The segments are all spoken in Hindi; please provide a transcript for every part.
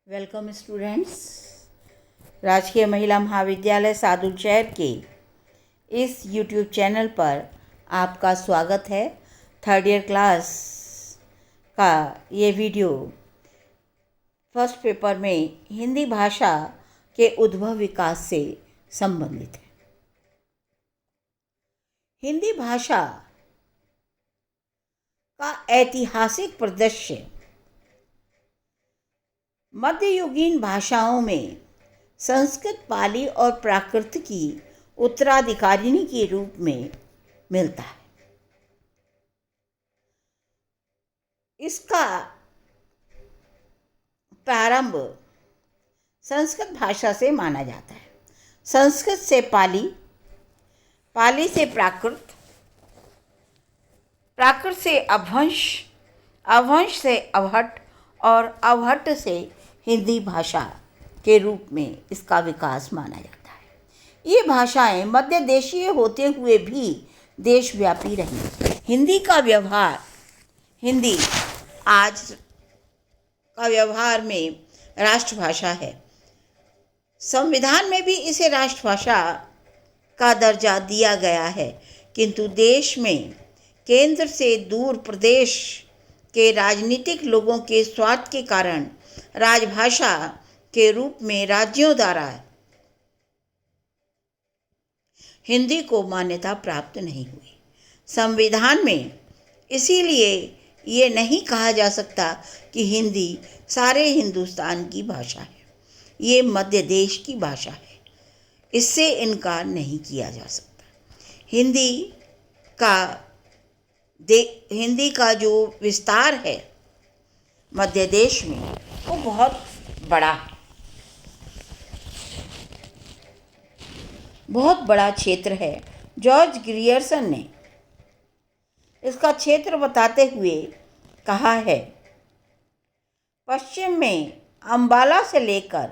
Welcome students. राजकीय महिला महाविद्यालय सादुल शहर के इस यूट्यूब चैनल पर आपका स्वागत है। थर्ड ईयर क्लास का ये वीडियो फर्स्ट पेपर में हिंदी भाषा के उद्भव विकास से संबंधित है। हिंदी भाषा का ऐतिहासिक परिदृश्य मध्ययुगीन भाषाओं में संस्कृत, पाली और प्राकृत की उत्तराधिकारिणी के रूप में मिलता है। इसका प्रारंभ संस्कृत भाषा से माना जाता है। संस्कृत से पाली, पाली से प्राकृत, प्राकृत से अपभ्रंश, अपभ्रंश से अवहट्ट और अवहट्ट से हिंदी भाषा के रूप में इसका विकास माना जाता है। ये भाषाएं मध्य देशीय होते हुए भी देशव्यापी रही। हिंदी आज का व्यवहार में राष्ट्रभाषा है। संविधान में भी इसे राष्ट्रभाषा का दर्जा दिया गया है, किंतु देश में केंद्र से दूर प्रदेश के राजनीतिक लोगों के स्वार्थ के कारण राजभाषा के रूप में राज्यों द्वारा हिंदी को मान्यता प्राप्त नहीं हुई। संविधान में इसीलिए ये नहीं कहा जा सकता कि हिंदी सारे हिंदुस्तान की भाषा है, ये मध्य देश की भाषा है। इससे इनकार नहीं किया जा सकता। हिंदी का जो विस्तार है मध्य देश में वो बहुत बड़ा है, बहुत बड़ा क्षेत्र है। जॉर्ज ग्रियर्सन ने इसका क्षेत्र बताते हुए कहा है, पश्चिम में अंबाला से लेकर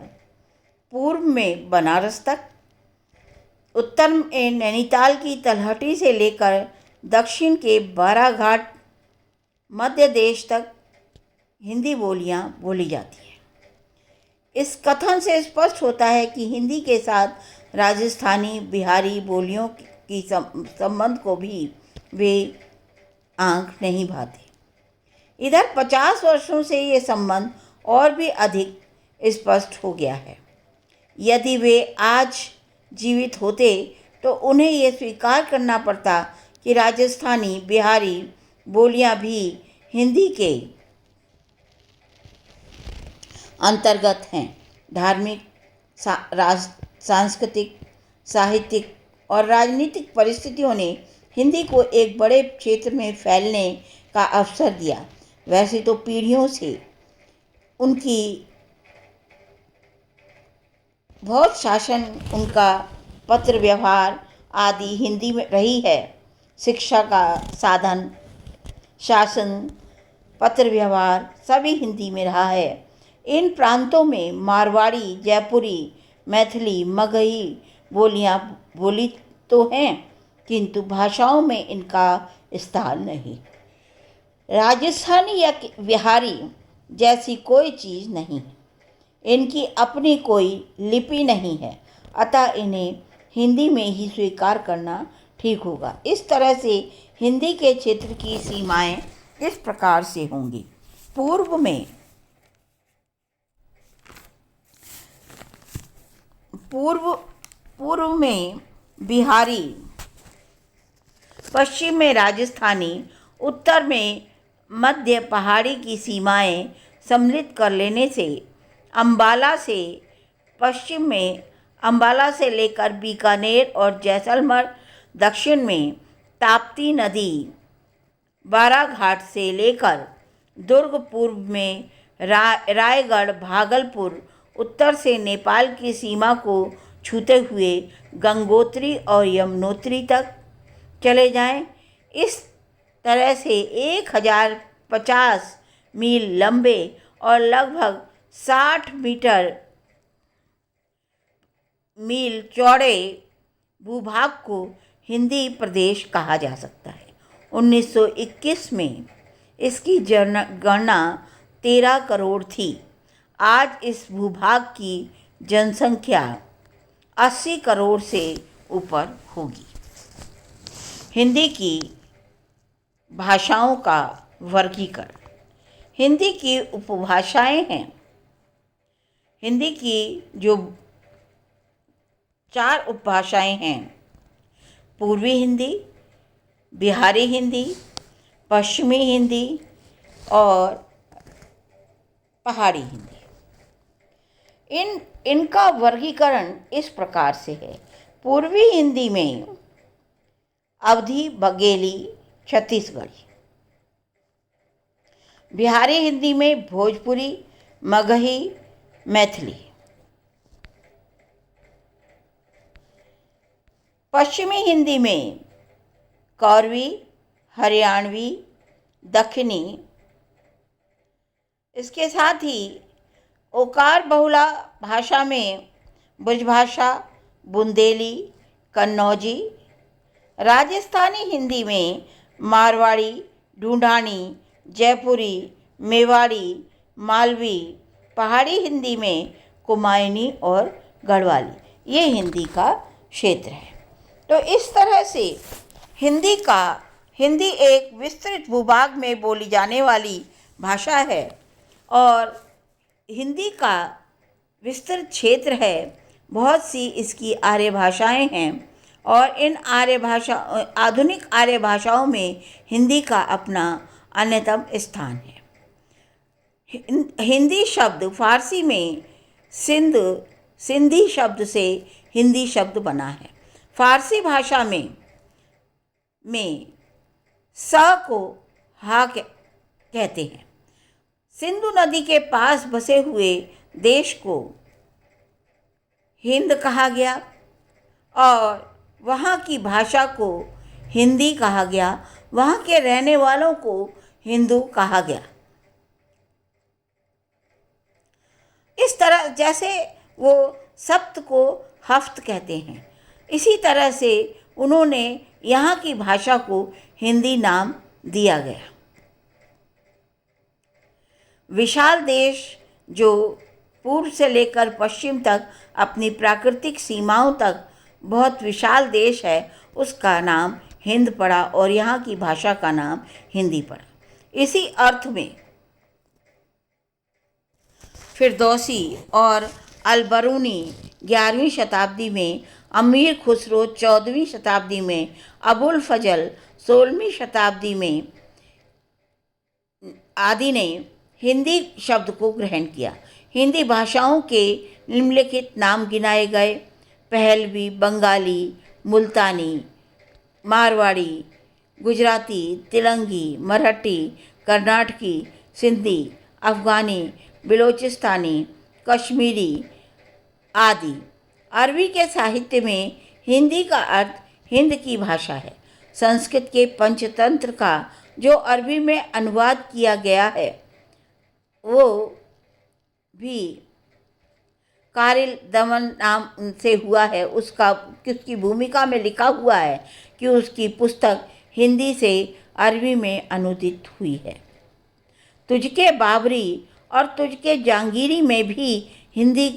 पूर्व में बनारस तक, उत्तर में नैनीताल की तलहटी से लेकर दक्षिण के बाराघाट मध्य देश तक हिंदी बोलियां बोली जाती हैं। इस कथन से स्पष्ट होता है कि हिंदी के साथ राजस्थानी, बिहारी बोलियों की संबंध को भी वे आंक नहीं भाते। इधर 50 वर्षों से ये संबंध और भी अधिक स्पष्ट हो गया है। यदि वे आज जीवित होते तो उन्हें ये स्वीकार करना पड़ता कि राजस्थानी, बिहारी बोलियां भी हिंदी के अंतर्गत हैं। धार्मिक, सांस्कृतिक, साहित्यिक और राजनीतिक परिस्थितियों ने हिंदी को एक बड़े क्षेत्र में फैलने का अवसर दिया। वैसे तो पीढ़ियों से उनकी बहुत शासन, उनका पत्र व्यवहार आदि हिंदी में रही है। शिक्षा का साधन, शासन, पत्र व्यवहार सभी हिंदी में रहा है। इन प्रांतों में मारवाड़ी, जयपुरी, मैथिली, मगही बोलियां बोली तो हैं, किंतु भाषाओं में इनका स्थान नहीं। राजस्थानी या बिहारी जैसी कोई चीज़ नहीं, इनकी अपनी कोई लिपि नहीं है, अतः इन्हें हिंदी में ही स्वीकार करना ठीक होगा। इस तरह से हिंदी के क्षेत्र की सीमाएं इस प्रकार से होंगी। पूर्व में बिहारी, पश्चिम में राजस्थानी, उत्तर में मध्य पहाड़ी की सीमाएं सम्मिलित कर लेने से अंबाला से पश्चिम में अंबाला से लेकर बीकानेर और जैसलमेर, दक्षिण में ताप्ती नदी, बाराघाट से लेकर दुर्ग, पूर्व में रायगढ़, भागलपुर, उत्तर से नेपाल की सीमा को छूते हुए गंगोत्री और यमुनोत्री तक चले जाएं। इस तरह से 1050 मील लंबे और लगभग 60 मील चौड़े भूभाग को हिंदी प्रदेश कहा जा सकता है। 1921 में इसकी गणना 13 करोड़ थी। आज इस भूभाग की जनसंख्या 80 करोड़ से ऊपर होगी। हिंदी की भाषाओं का वर्गीकरण। हिंदी की उपभाषाएं हैं। हिंदी की जो 4 उपभाषाएं हैं, पूर्वी हिंदी, बिहारी हिंदी, पश्चिमी हिंदी और पहाड़ी हिंदी। इनका वर्गीकरण इस प्रकार से है। पूर्वी हिंदी में अवधी, बघेली, छत्तीसगढ़ी। बिहारी हिंदी में भोजपुरी, मगही, मैथिली। पश्चिमी हिंदी में कौरवी, हरियाणवी, दक्षिणी। इसके साथ ही ओकार बहुला भाषा में ब्रजभाषा, बुंदेली, कन्नौजी। राजस्थानी हिंदी में मारवाड़ी, ढूंढानी, जयपुरी, मेवाड़ी, मालवी। पहाड़ी हिंदी में कुमायूनी और गढ़वाली। ये हिंदी का क्षेत्र है। तो इस तरह से हिंदी एक विस्तृत भूभाग में बोली जाने वाली भाषा है और हिंदी का विस्तृत क्षेत्र है। बहुत सी इसकी आर्य भाषाएं हैं और इन आधुनिक आर्य भाषाओं में हिंदी का अपना अन्यतम स्थान है। हिंदी शब्द फारसी में सिंधी शब्द से हिंदी शब्द बना है। फारसी भाषा में स को हा कहते हैं। सिंधु नदी के पास बसे हुए देश को हिंद कहा गया और वहाँ की भाषा को हिंदी कहा गया। वहाँ के रहने वालों को हिंदू कहा गया। इस तरह जैसे वो सप्त को हफ्त कहते हैं, इसी तरह से उन्होंने यहाँ की भाषा को हिंदी नाम दिया गया। विशाल देश जो पूर्व से लेकर पश्चिम तक अपनी प्राकृतिक सीमाओं तक बहुत विशाल देश है, उसका नाम हिंद पड़ा और यहाँ की भाषा का नाम हिंदी पड़ा। इसी अर्थ में फिरदौसी और अलबरूनी 11वीं शताब्दी में, अमीर खुसरो 14वीं शताब्दी में, अबुल फजल 16वीं शताब्दी में आदि ने हिंदी शब्द को ग्रहण किया। हिंदी भाषाओं के निम्नलिखित नाम गिनाए गए: पहलवी, बंगाली, मुल्तानी, मारवाड़ी, गुजराती, तेलंगी, मराठी, कर्नाटकी, सिंधी, अफ़गानी, बलोचिस्तानी, कश्मीरी आदि। अरबी के साहित्य में हिंदी का अर्थ हिंद की भाषा है। संस्कृत के पंचतंत्र का जो अरबी में अनुवाद किया गया है वो भी कारिल दमन नाम से हुआ है। उसकी भूमिका में लिखा हुआ है कि उसकी पुस्तक हिंदी से अरबी में अनुदित हुई है। तुझके बाबरी और तुझके जहांगीरी में भी हिंदी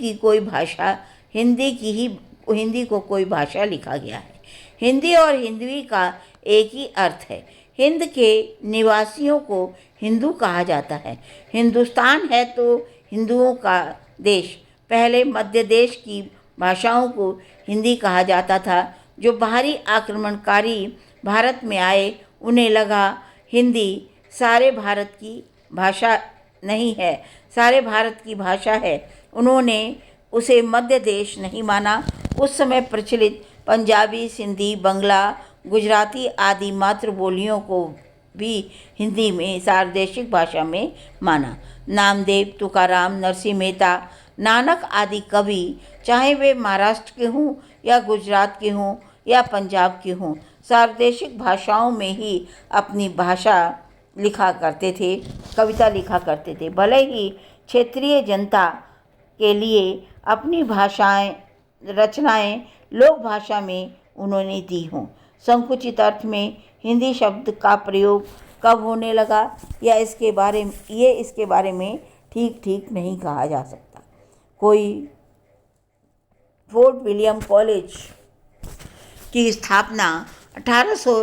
को कोई भाषा लिखा गया है। हिंदी और हिंदवी का एक ही अर्थ है। हिंद के निवासियों को हिंदू कहा जाता है। हिंदुस्तान है तो हिंदुओं का देश। पहले मध्य देश की भाषाओं को हिंदी कहा जाता था। जो बाहरी आक्रमणकारी भारत में आए, उन्हें लगा हिंदी सारे भारत की भाषा नहीं है, सारे भारत की भाषा है। उन्होंने उसे मध्य देश नहीं माना। उस समय प्रचलित पंजाबी, सिंधी, बंगला, गुजराती आदि मातृ बोलियों को भी हिंदी में सार्वदेशिक भाषा में माना। नामदेव, तुकाराम, नरसिंह मेहता, नानक आदि कवि, चाहे वे महाराष्ट्र के हों या गुजरात के हों या पंजाब के हों, सार्वदेशिक भाषाओं में ही अपनी भाषा लिखा करते थे, कविता लिखा करते थे। भले ही क्षेत्रीय जनता के लिए अपनी रचनाएं लोक भाषा में उन्होंने दी हों। संकुचित अर्थ में हिंदी शब्द का प्रयोग कब होने लगा इसके बारे में ठीक ठीक नहीं कहा जा सकता। कोई फोर्ट विलियम कॉलेज की स्थापना 1800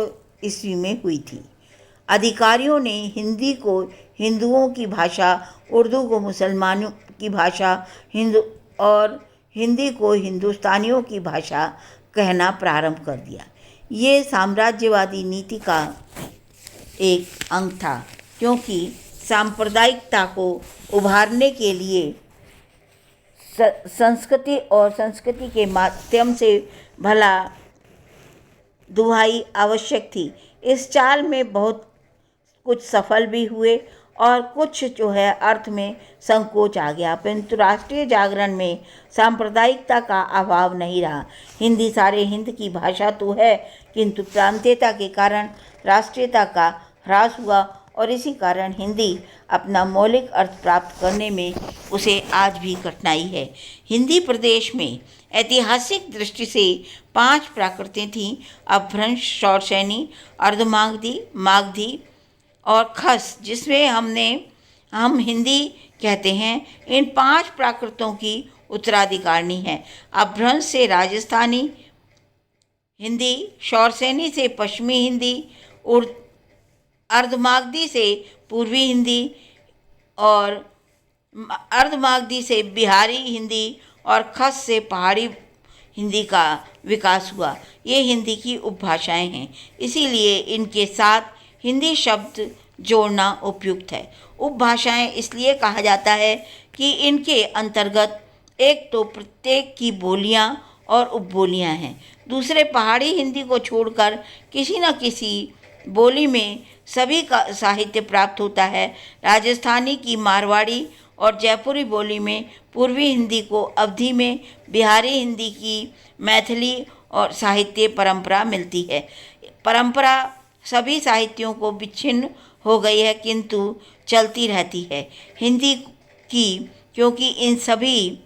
ईस्वी में हुई थी। अधिकारियों ने हिंदी को हिंदुओं की भाषा, उर्दू को मुसलमानों की भाषा, और हिंदी को हिंदुस्तानियों की भाषा कहना प्रारंभ कर दिया। ये साम्राज्यवादी नीति का एक अंग था, क्योंकि सांप्रदायिकता को उभारने के लिए संस्कृति के माध्यम से भला दुहाई आवश्यक थी। इस चाल में बहुत कुछ सफल भी हुए और कुछ जो है अर्थ में संकोच आ गया, परंतु राष्ट्रीय जागरण में सांप्रदायिकता का अभाव नहीं रहा। हिंदी सारे हिंद की भाषा तो है, किंतु प्रांतीयता के कारण राष्ट्रीयता का ह्रास हुआ और इसी कारण हिंदी अपना मौलिक अर्थ प्राप्त करने में उसे आज भी कठिनाई है। हिंदी प्रदेश में ऐतिहासिक दृष्टि से 5 प्राकृतें थीं: अपभ्रंश, शौरसैनी, अर्धमागधी, मागधी और खस, जिसमें हम हिंदी कहते हैं। इन 5 प्राकृतों की उत्तराधिकारिणी है। अपभ्रंश से राजस्थानी हिंदी, शौरसैनी से पश्चिमी हिंदी, अर्धमागधी से पूर्वी हिंदी और अर्धमागधी से बिहारी हिंदी और खस से पहाड़ी हिंदी का विकास हुआ। ये हिंदी की उपभाषाएं हैं, इसीलिए इनके साथ हिंदी शब्द जोड़ना उपयुक्त है। उपभाषाएं इसलिए कहा जाता है कि इनके अंतर्गत एक तो प्रत्येक की बोलियां और उपबोलियां हैं, दूसरे पहाड़ी हिंदी को छोड़कर किसी न किसी बोली में सभी का साहित्य प्राप्त होता है। राजस्थानी की मारवाड़ी और जयपुरी बोली में पूर्वी हिंदी को अवधि में, बिहारी हिंदी की मैथिली और साहित्य परंपरा मिलती है। परंपरा सभी साहित्यों को विच्छिन्न हो गई है, किंतु चलती रहती है हिंदी की, क्योंकि इन सभी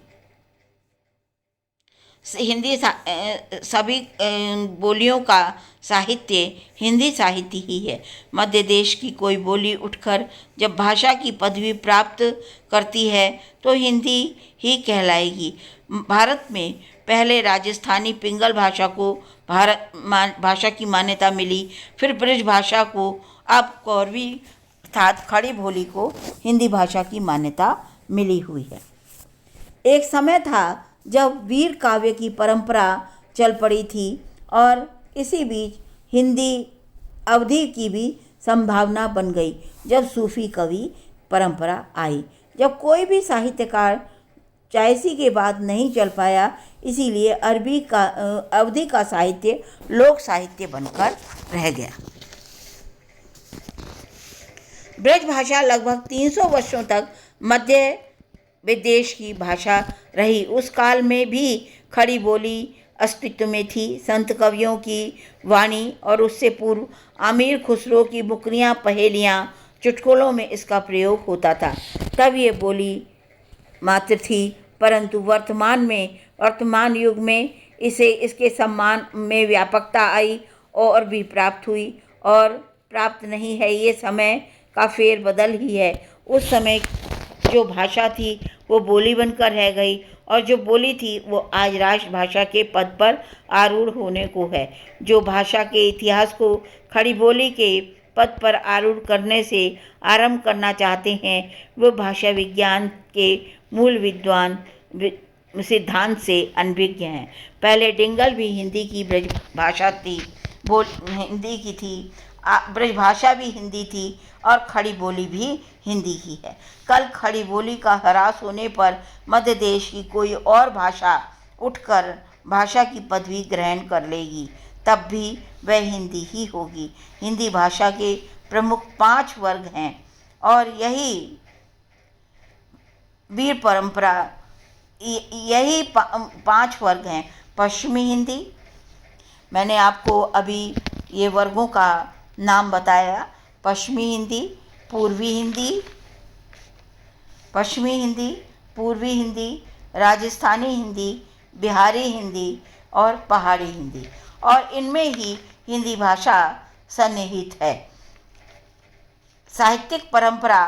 बोलियों का साहित्य हिंदी साहित्य ही है। मध्य देश की कोई बोली उठकर जब भाषा की पदवी प्राप्त करती है तो हिंदी ही कहलाएगी। भारत में पहले राजस्थानी पिंगल भाषा को भाषा की मान्यता मिली, फिर ब्रज भाषा को, अब कौरवी अर्थात खड़ी बोली को हिंदी भाषा की मान्यता मिली हुई है। एक समय था जब वीर काव्य की परंपरा चल पड़ी थी और इसी बीच हिंदी अवधि की भी संभावना बन गई जब सूफी कवि परंपरा आई। जब कोई भी साहित्यकार चायसी के बाद नहीं चल पाया, इसीलिए अवधि का साहित्य लोक साहित्य बनकर रह गया। ब्रज भाषा लगभग 300 वर्षों तक मध्य विदेश की भाषा रही। उस काल में भी खड़ी बोली अस्तित्व में थी। संत कवियों की वाणी और उससे पूर्व आमिर खुसरो की बुकरियाँ, पहेलियाँ, चुटकुलों में इसका प्रयोग होता था। तब ये बोली मात्र थी, परंतु वर्तमान युग में इसके सम्मान में व्यापकता आई और भी प्राप्त हुई और प्राप्त नहीं है। ये समय का फेर बदल ही है। उस समय जो भाषा थी वो बोली बनकर रह गई और जो बोली थी वो आज राष्ट्रभाषा के पद पर आरूढ़ होने को है। जो भाषा के इतिहास को खड़ी बोली के पद पर आरूढ़ करने से आरंभ करना चाहते हैं, वो भाषा विज्ञान के मूल विद्वान सिद्धांत से अनभिज्ञ हैं। पहले डिंगल भी हिंदी की ब्रज भाषा थी, हिंदी की थी, ब्रज भाषा भी हिंदी थी और खड़ी बोली भी हिंदी ही है। कल खड़ी बोली का ह्रास होने पर मध्य देश की कोई और भाषा उठकर भाषा की पदवी ग्रहण कर लेगी, तब भी वह हिंदी ही होगी। हिंदी भाषा के प्रमुख 5 वर्ग हैं और यही वीर परंपरा, यही 5 वर्ग हैं। पश्चिमी हिंदी, मैंने आपको अभी ये वर्गों का नाम बताया। पश्चिमी हिंदी, पूर्वी हिंदी, पश्चिमी हिंदी, पूर्वी हिंदी, राजस्थानी हिंदी, बिहारी हिंदी और पहाड़ी हिंदी, और इनमें ही हिंदी भाषा सन्निहित है। साहित्यिक परंपरा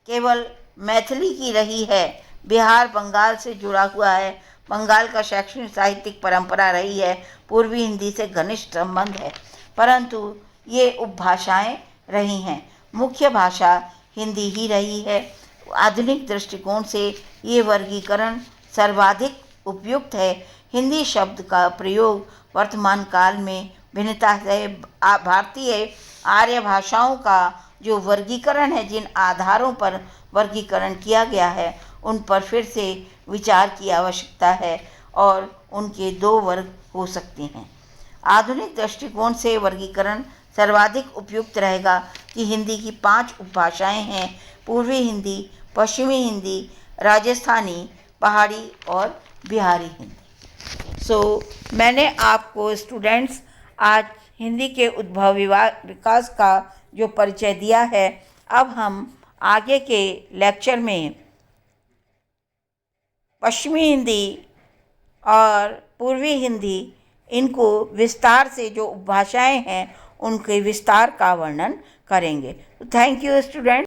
केवल मैथिली की रही है। बिहार बंगाल से जुड़ा हुआ है। बंगाल का शैक्षणिक साहित्यिक परंपरा रही है। पूर्वी हिंदी से घनिष्ठ संबंध है, परंतु ये उपभाषाएं रही हैं। मुख्य भाषा हिंदी ही रही है। आधुनिक दृष्टिकोण से ये वर्गीकरण सर्वाधिक उपयुक्त है। हिंदी शब्द का प्रयोग वर्तमान काल में भिन्नता है। भारतीय आर्य भाषाओं का जो वर्गीकरण है, जिन आधारों पर वर्गीकरण किया गया है, उन पर फिर से विचार की आवश्यकता है और उनके दो वर्ग हो सकते हैं। आधुनिक दृष्टिकोण से वर्गीकरण सर्वाधिक उपयुक्त रहेगा कि हिंदी की 5 उपभाषाएं हैं: पूर्वी हिंदी, पश्चिमी हिंदी, राजस्थानी, पहाड़ी और बिहारी हिंदी। मैंने आपको स्टूडेंट्स आज हिंदी के उद्भव विकास का जो परिचय दिया है। अब हम आगे के लेक्चर में पश्चिमी हिंदी और पूर्वी हिंदी, इनको विस्तार से जो उपभाषाएं हैं उनके विस्तार का वर्णन करेंगे। Thank you student.